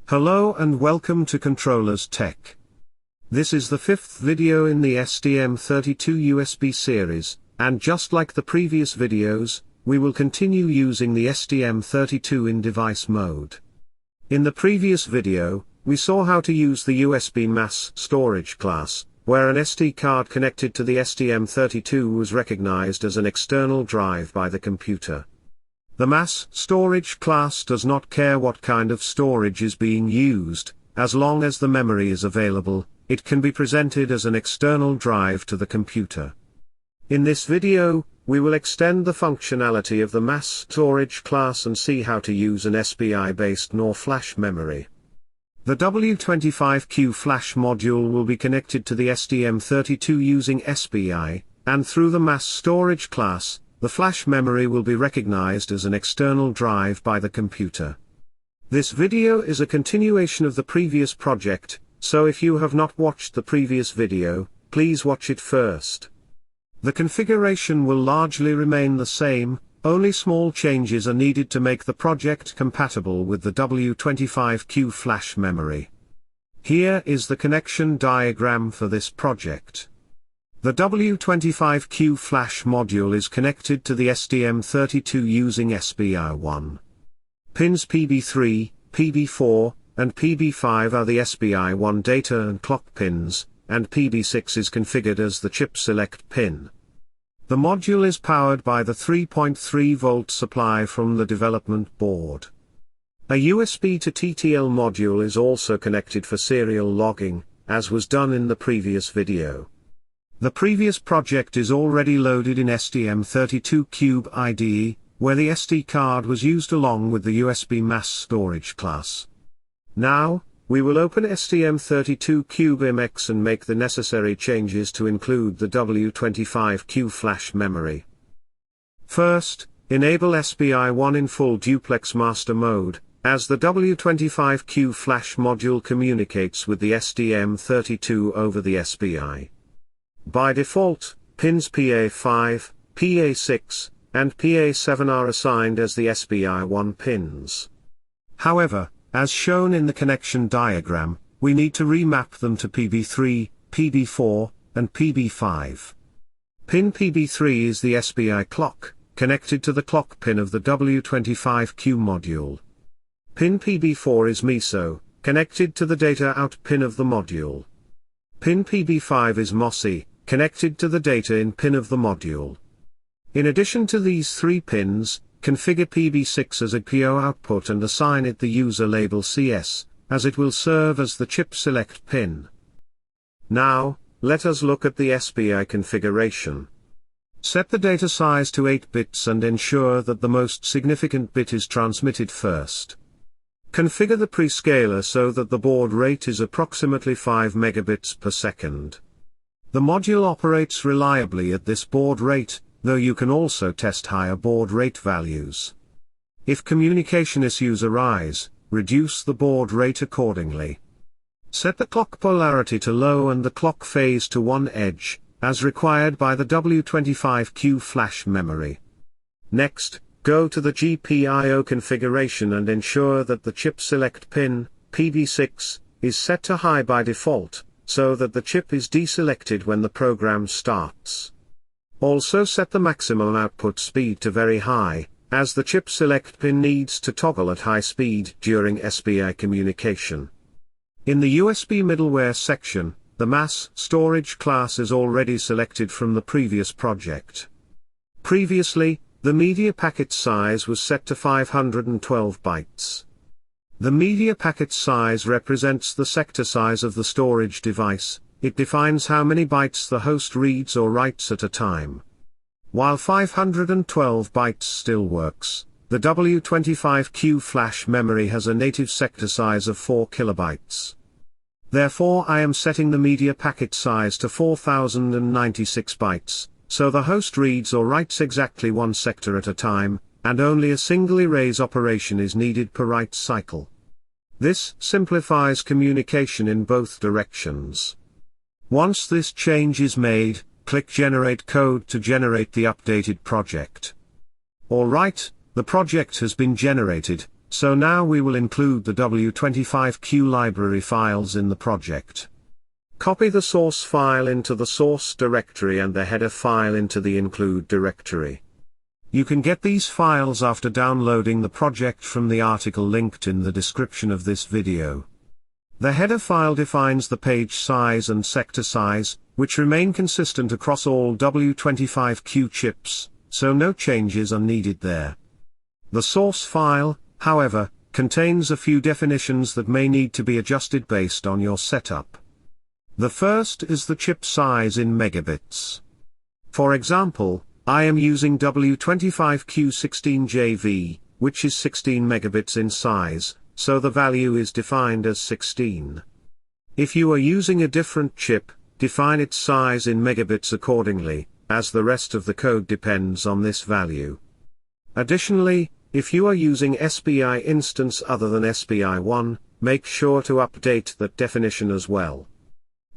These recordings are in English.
Hello and welcome to ControllersTech. This is the fifth video in the STM32 USB series, and just like the previous videos, we will continue using the STM32 in device mode. In the previous video, we saw how to use the USB Mass Storage class, where an SD card connected to the STM32 was recognized as an external drive by the computer. The Mass Storage class does not care what kind of storage is being used, as long as the memory is available, it can be presented as an external drive to the computer. In this video, we will extend the functionality of the Mass Storage class and see how to use an SPI-based NOR Flash memory. The W25Q Flash module will be connected to the STM32 using SPI, and through the Mass Storage class, the flash memory will be recognized as an external drive by the computer. This video is a continuation of the previous project, so if you have not watched the previous video, please watch it first. The configuration will largely remain the same, only small changes are needed to make the project compatible with the W25Q Flash memory. Here is the connection diagram for this project. The W25Q Flash module is connected to the STM32 using SPI1. Pins PB3, PB4, and PB5 are the SPI1 data and clock pins, and PB6 is configured as the chip select pin. The module is powered by the 3.3 volt supply from the development board. A USB to TTL module is also connected for serial logging, as was done in the previous video. The previous project is already loaded in STM32CubeIDE, where the SD card was used along with the USB Mass Storage class. Now, we will open STM32CubeMX and make the necessary changes to include the W25Q Flash memory. First, enable SPI1 in full duplex master mode, as the W25Q Flash module communicates with the STM32 over the SPI. By default, pins PA5, PA6, and PA7 are assigned as the SPI1 pins. However, as shown in the connection diagram, we need to remap them to PB3, PB4, and PB5. Pin PB3 is the SPI clock, connected to the clock pin of the W25Q module. Pin PB4 is MISO, connected to the data out pin of the module. Pin PB5 is MOSI, connected to the data in pin of the module. In addition to these three pins, configure PB6 as a PO output and assign it the user label CS, as it will serve as the chip select pin. Now, let us look at the SPI configuration. Set the data size to 8 bits and ensure that the most significant bit is transmitted first. Configure the prescaler so that the baud rate is approximately 5 megabits per second. The module operates reliably at this baud rate, though you can also test higher baud rate values. If communication issues arise, reduce the baud rate accordingly. Set the clock polarity to low and the clock phase to 1 edge, as required by the W25Q Flash memory. Next, go to the GPIO configuration and ensure that the chip select pin, PB6, is set to high by default, so that the chip is deselected when the program starts. Also set the maximum output speed to very high, as the chip select pin needs to toggle at high speed during SPI communication. In the USB middleware section, the Mass Storage class is already selected from the previous project. Previously, the media packet size was set to 512 bytes. The media packet size represents the sector size of the storage device. It defines how many bytes the host reads or writes at a time. While 512 bytes still works, the W25Q Flash memory has a native sector size of 4 kilobytes. Therefore I am setting the media packet size to 4096 bytes, so the host reads or writes exactly one sector at a time, and only a single erase operation is needed per write cycle. This simplifies communication in both directions. Once this change is made, click Generate Code to generate the updated project. Alright, the project has been generated, so now we will include the W25Q library files in the project. Copy the source file into the source directory and the header file into the include directory. You can get these files after downloading the project from the article linked in the description of this video. The header file defines the page size and sector size, which remain consistent across all W25Q chips, so no changes are needed there. The source file, however, contains a few definitions that may need to be adjusted based on your setup. The first is the chip size in megabits. For example, I am using W25Q16JV, which is 16 megabits in size, so the value is defined as 16. If you are using a different chip, define its size in megabits accordingly, as the rest of the code depends on this value. Additionally, if you are using SPI instance other than SPI1, make sure to update that definition as well.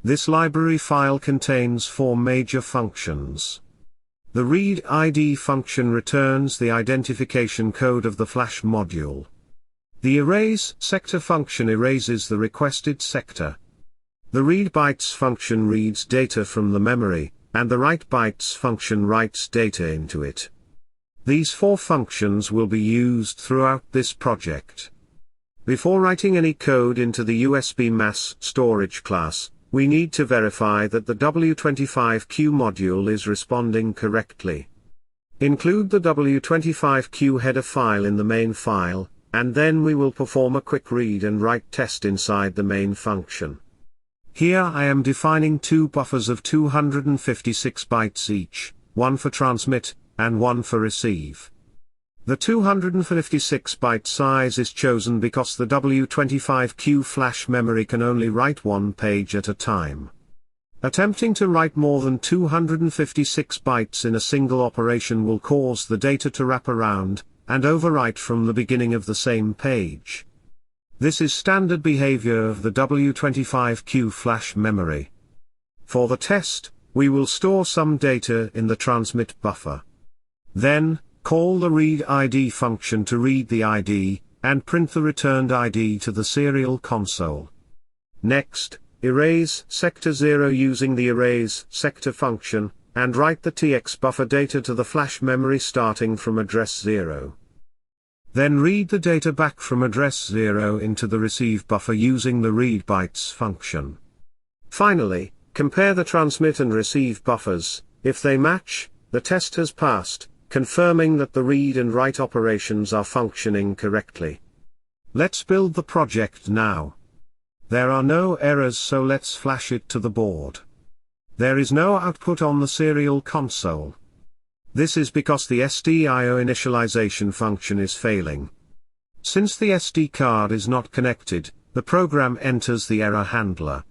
This library file contains 4 major functions. The read ID function returns the identification code of the flash module. The erase sector function erases the requested sector. The read bytes function reads data from the memory, and the write bytes function writes data into it. These 4 functions will be used throughout this project. Before writing any code into the USB Mass Storage class, we need to verify that the W25Q module is responding correctly. Include the W25Q header file in the main file, and then we will perform a quick read and write test inside the main function. Here I am defining 2 buffers of 256 bytes each, one for transmit, and one for receive. The 256 byte size is chosen because the W25Q flash memory can only write one page at a time. Attempting to write more than 256 bytes in a single operation will cause the data to wrap around, and overwrite from the beginning of the same page. This is standard behavior of the W25Q flash memory. For the test, we will store some data in the transmit buffer. Then, call the read ID function to read the ID, and print the returned ID to the serial console. Next, erase sector 0 using the erase sector function, and write the TX buffer data to the flash memory starting from address 0. Then read the data back from address 0 into the receive buffer using the read bytes function. Finally, compare the transmit and receive buffers. If they match, the test has passed, confirming that the read and write operations are functioning correctly. Let's build the project now. There are no errors, so let's flash it to the board. There is no output on the serial console. This is because the SDIO initialization function is failing. Since the SD card is not connected, the program enters the error handler.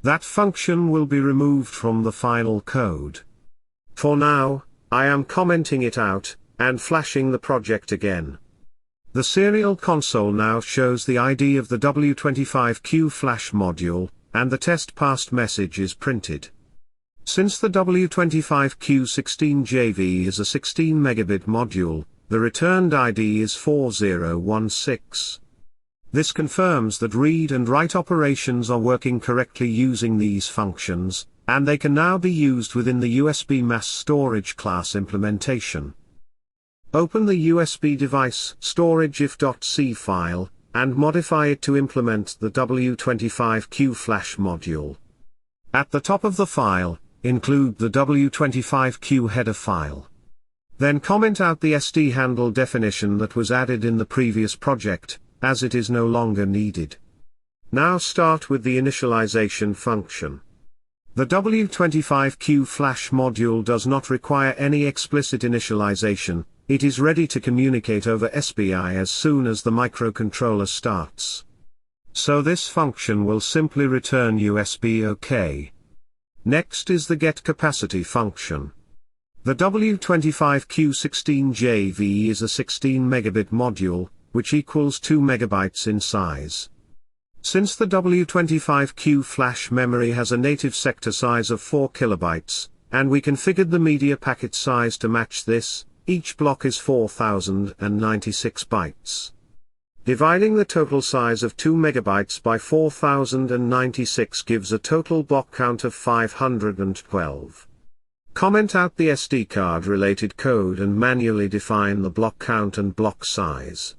That function will be removed from the final code. For now, I am commenting it out, and flashing the project again. The serial console now shows the ID of the W25Q flash module, and the test passed message is printed. Since the W25Q16JV is a 16 megabit module, the returned ID is 4016. This confirms that read and write operations are working correctly using these functions, and they can now be used within the USB Mass Storage class implementation. Open the USB device storage if.c file, and modify it to implement the W25Q flash module. At the top of the file, include the W25Q header file. Then comment out the SD handle definition that was added in the previous project, as it is no longer needed. Now start with the initialization function. The W25Q flash module does not require any explicit initialization, it is ready to communicate over SPI as soon as the microcontroller starts. So this function will simply return USB OK. Next is the get capacity function. The W25Q16JV is a 16 megabit module, which equals 2 megabytes in size. Since the W25Q flash memory has a native sector size of 4 kilobytes, and we configured the media packet size to match this, each block is 4096 bytes. Dividing the total size of 2 MB by 4096 gives a total block count of 512. Comment out the SD card related code and manually define the block count and block size.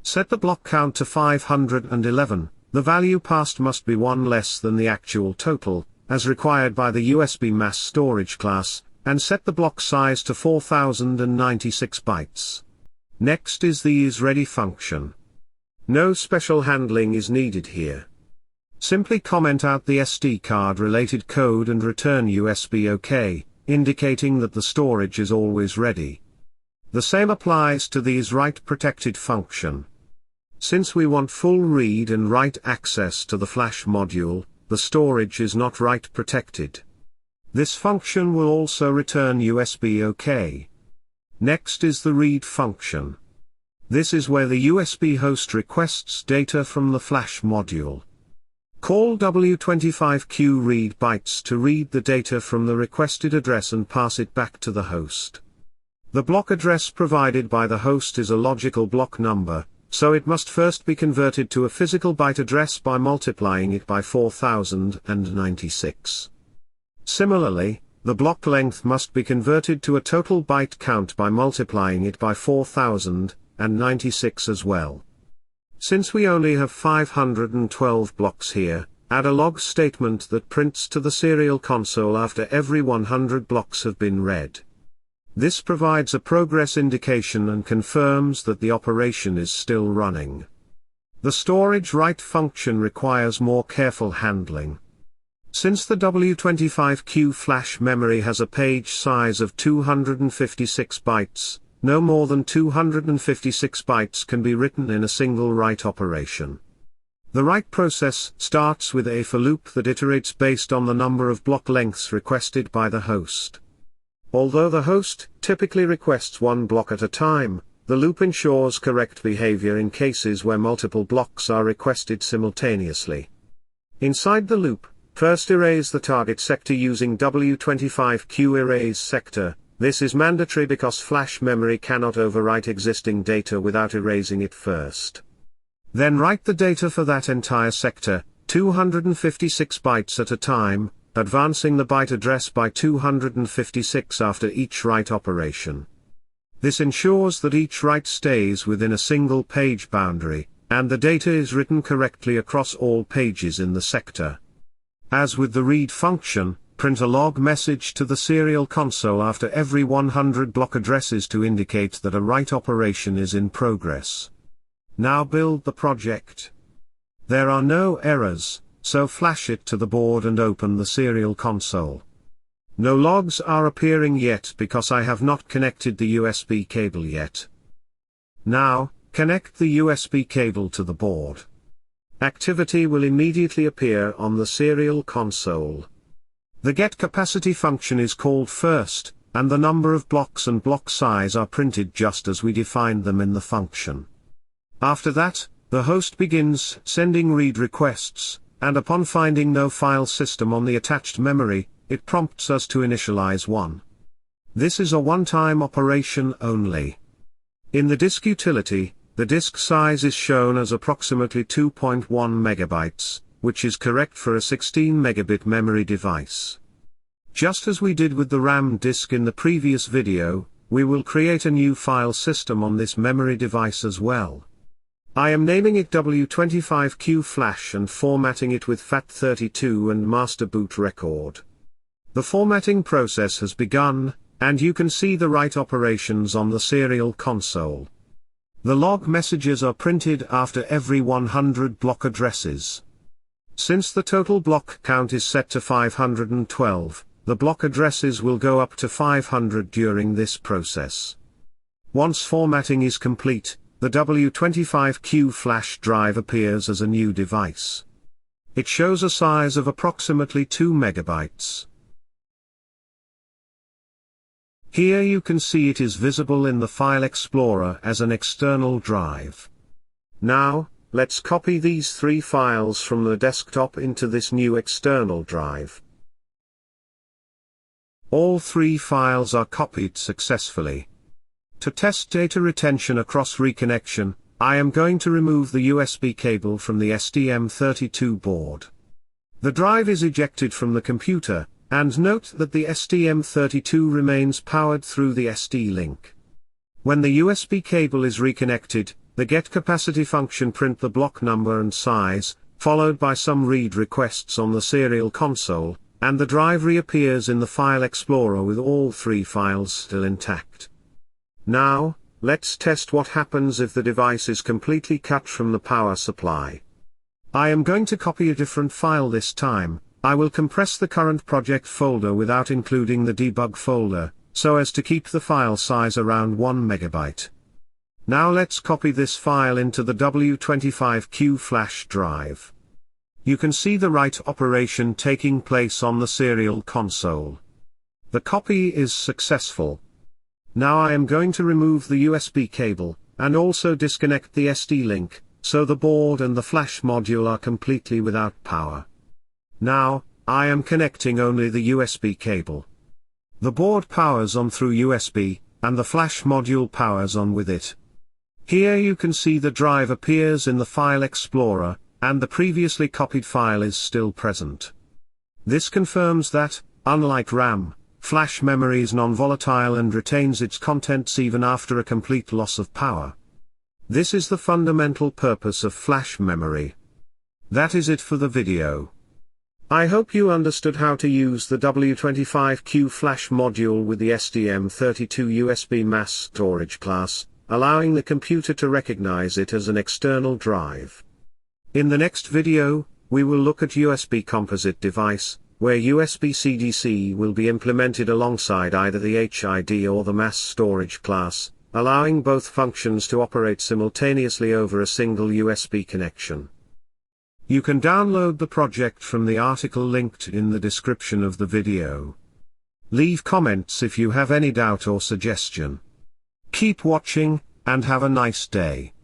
Set the block count to 511, the value passed must be 1 less than the actual total, as required by the USB Mass Storage class, and set the block size to 4096 bytes. Next is the isReady function. No special handling is needed here. Simply comment out the SD card related code and return USB OK, indicating that the storage is always ready. The same applies to the isWrite protected function. Since we want full read and write access to the flash module, the storage is not write protected. This function will also return USB OK. Next is the read function. This is where the USB host requests data from the flash module. Call W25Q read bytes to read the data from the requested address and pass it back to the host. The block address provided by the host is a logical block number, so it must first be converted to a physical byte address by multiplying it by 4096. Similarly, the block length must be converted to a total byte count by multiplying it by 4096 as well. Since we only have 512 blocks here, add a log statement that prints to the serial console after every 100 blocks have been read. This provides a progress indication and confirms that the operation is still running. The storage write function requires more careful handling. Since the W25Q Flash memory has a page size of 256 bytes, no more than 256 bytes can be written in a single write operation. The write process starts with a for loop that iterates based on the number of block lengths requested by the host. Although the host typically requests one block at a time, the loop ensures correct behavior in cases where multiple blocks are requested simultaneously. Inside the loop, first erase the target sector using W25Q erase sector. This is mandatory because flash memory cannot overwrite existing data without erasing it first. Then write the data for that entire sector, 256 bytes at a time, advancing the byte address by 256 after each write operation. This ensures that each write stays within a single page boundary, and the data is written correctly across all pages in the sector. As with the read function, print a log message to the serial console after every 100 block addresses to indicate that a write operation is in progress. Now build the project. There are no errors, so flash it to the board and open the serial console. No logs are appearing yet because I have not connected the USB cable yet. Now, connect the USB cable to the board. Activity will immediately appear on the serial console. The get capacity function is called first, and the number of blocks and block size are printed just as we defined them in the function. After that, the host begins sending read requests, and upon finding no file system on the attached memory, it prompts us to initialize one. This is a one-time operation only. In the disk utility, the disk size is shown as approximately 2.1 megabytes, which is correct for a 16 megabit memory device. Just as we did with the RAM disk in the previous video, we will create a new file system on this memory device as well. I am naming it W25Q Flash and formatting it with FAT32 and master boot record. The formatting process has begun, and you can see the write operations on the serial console. The log messages are printed after every 100 block addresses. Since the total block count is set to 512, the block addresses will go up to 500 during this process. Once formatting is complete, the W25Q Flash drive appears as a new device. It shows a size of approximately 2 megabytes. Here you can see it is visible in the File Explorer as an external drive. Now, let's copy these 3 files from the desktop into this new external drive. All 3 files are copied successfully. To test data retention across reconnection, I am going to remove the USB cable from the STM32 board. The drive is ejected from the computer, and note that the STM32 remains powered through the SD link. When the USB cable is reconnected, the get capacity function print the block number and size, followed by some read requests on the serial console, and the drive reappears in the File Explorer with all 3 files still intact. Now, let's test what happens if the device is completely cut from the power supply. I am going to copy a different file this time. I will compress the current project folder without including the debug folder, so as to keep the file size around 1 MB. Now let's copy this file into the W25Q Flash drive. You can see the write operation taking place on the serial console. The copy is successful. Now I am going to remove the USB cable, and also disconnect the SD link, so the board and the flash module are completely without power. Now, I am connecting only the USB cable. The board powers on through USB, and the flash module powers on with it. Here you can see the drive appears in the File Explorer, and the previously copied file is still present. This confirms that, unlike RAM, flash memory is non-volatile and retains its contents even after a complete loss of power. This is the fundamental purpose of flash memory. That is it for the video. I hope you understood how to use the W25Q Flash module with the STM32 USB Mass Storage class, allowing the computer to recognize it as an external drive. In the next video, we will look at USB composite device, where USB CDC will be implemented alongside either the HID or the mass storage class, allowing both functions to operate simultaneously over a single USB connection. You can download the project from the article linked in the description of the video. Leave comments if you have any doubt or suggestion. Keep watching, and have a nice day.